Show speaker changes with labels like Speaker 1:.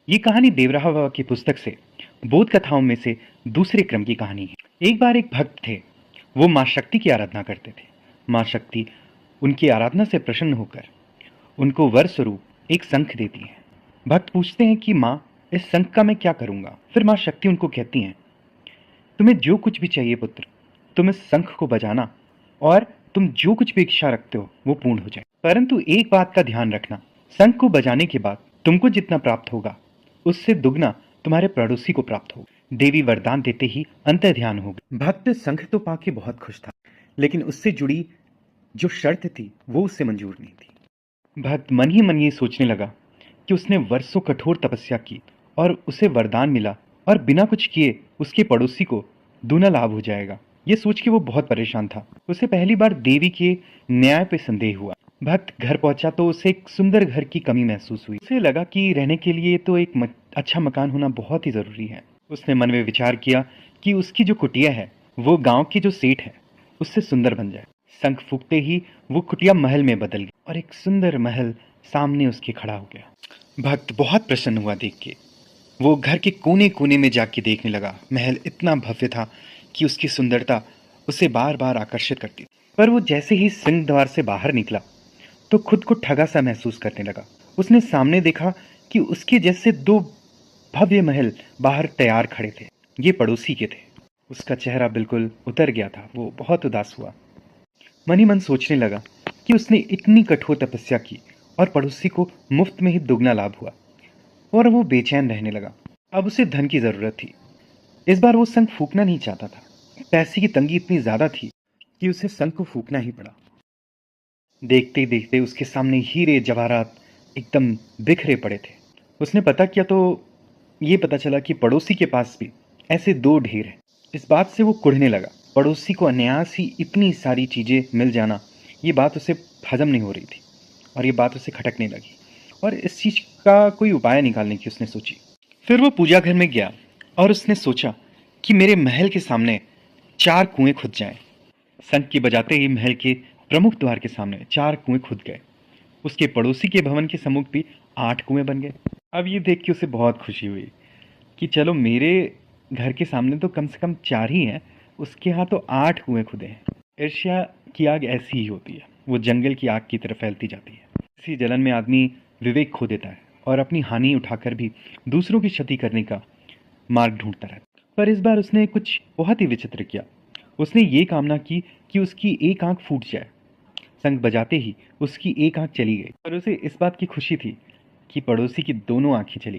Speaker 1: ये कहानी देवराहा बाबा की पुस्तक से बोध कथाओं में से दूसरे क्रम की कहानी है। एक बार एक भक्त थे। वो माँ शक्ति की आराधना करते थे। माँ शक्ति उनकी आराधना से प्रसन्न होकर उनको वर स्वरूप एक शंख देती है। भक्त पूछते हैं कि माँ, इस शंख का मैं क्या करूंगा? फिर माँ शक्ति उनको कहती हैं, तुम्हें जो कुछ भी चाहिए पुत्र, तुम इस शंख को बजाना और तुम जो कुछ भी इच्छा रखते हो वो पूर्ण हो जाए। परंतु एक बात का ध्यान रखना, शंख को बजाने के बाद तुमको जितना प्राप्त होगा उससे दुगना तुम्हारे पड़ोसी को प्राप्त होगा। देवी वरदान देते ही अंतर ध्यान हो गई। भक्त शंख तो पाके बहुत खुश था, लेकिन उससे जुड़ी जो शर्त थी वो उससे मंजूर नहीं थी। भक्त मन ही मन ये सोचने लगा कि उसने वर्षों कठोर तपस्या की और उसे वरदान मिला और बिना कुछ किए उसके पड़ोसी को दूना लाभ हो जाएगा। ये सोच के वो बहुत परेशान था। उसे पहली बार देवी के न्याय पे संदेह हुआ। भक्त घर पहुंचा तो उसे एक सुंदर घर की कमी महसूस हुई। उसे लगा कि रहने के लिए तो एक अच्छा मकान होना बहुत ही जरूरी है। उसने मन में विचार किया कि उसकी जो कुटिया है वो गांव के जो सेठ है उससे सुंदर बन जाए। शंख फूंकते ही वो कुटिया महल में बदल गई और एक सुंदर महल सामने उसके खड़ा हो गया। भक्त बहुत प्रसन्न हुआ देख के। वो घर के कोने कोने में जाके देखने लगा। महल इतना भव्य था कि उसकी सुंदरता उसे बार बार आकर्षित करती। पर वो जैसे ही सिंह द्वार से बाहर निकला तो खुद को ठगा सा महसूस करने लगा। उसने सामने देखा कि उसके जैसे दो भव्य महल बाहर तैयार खड़े थे। ये पड़ोसी के थे। उसका चेहरा बिल्कुल उतर गया था। वो बहुत उदास हुआ। मन ही मन सोचने लगा कि उसने इतनी कठोर तपस्या की और पड़ोसी को मुफ्त में ही दुगना लाभ हुआ और वो बेचैन रहने लगा। अब उसे धन की जरूरत थी। इस बार वो शंख फूंकना नहीं चाहता था। पैसे की तंगी इतनी ज्यादा थी कि उसे शंख को फूंकना ही पड़ा। देखते ही देखते उसके सामने हीरे जवाहरात एकदम बिखरे पड़े थे। उसने पता किया तो ये पता चला कि पड़ोसी के पास भी ऐसे दो ढेर हैं। इस बात से वो कुढ़ने लगा। पड़ोसी को अनायास ही इतनी सारी चीजें मिल जाना, ये बात उसे हजम नहीं हो रही थी और ये बात उसे खटकने लगी और इस चीज का कोई उपाय निकालने की उसने सोची। फिर वो पूजा घर में गया और उसने सोचा कि मेरे महल के सामने 4 कुएं खुद जाएं। शंख की बजाते ही महल के प्रमुख द्वार के सामने 4 कुएं खुद गए। उसके पड़ोसी के भवन के सम्मुख भी 8 कुएं बन गए। अब ये देख के उसे बहुत खुशी हुई कि चलो मेरे घर के सामने तो कम से कम 4 ही हैं, उसके यहाँ तो 8 कुएं खुदे हैं। ईर्ष्या की आग ऐसी ही होती है, वो जंगल की आग की तरफ फैलती जाती है। इसी जलन में आदमी विवेक खो देता है और अपनी हानि उठाकर भी दूसरों की क्षति करने का मार्ग ढूंढता रहता है। पर इस बार उसने कुछ बहुत ही विचित्र किया। उसने ये कामना की कि उसकी एक आंख फूट जाए। शंख बजाते ही उसकी एक आंख चली गई और उसे इस बात की खुशी थी कि पड़ोसी की दोनों आंखें चली।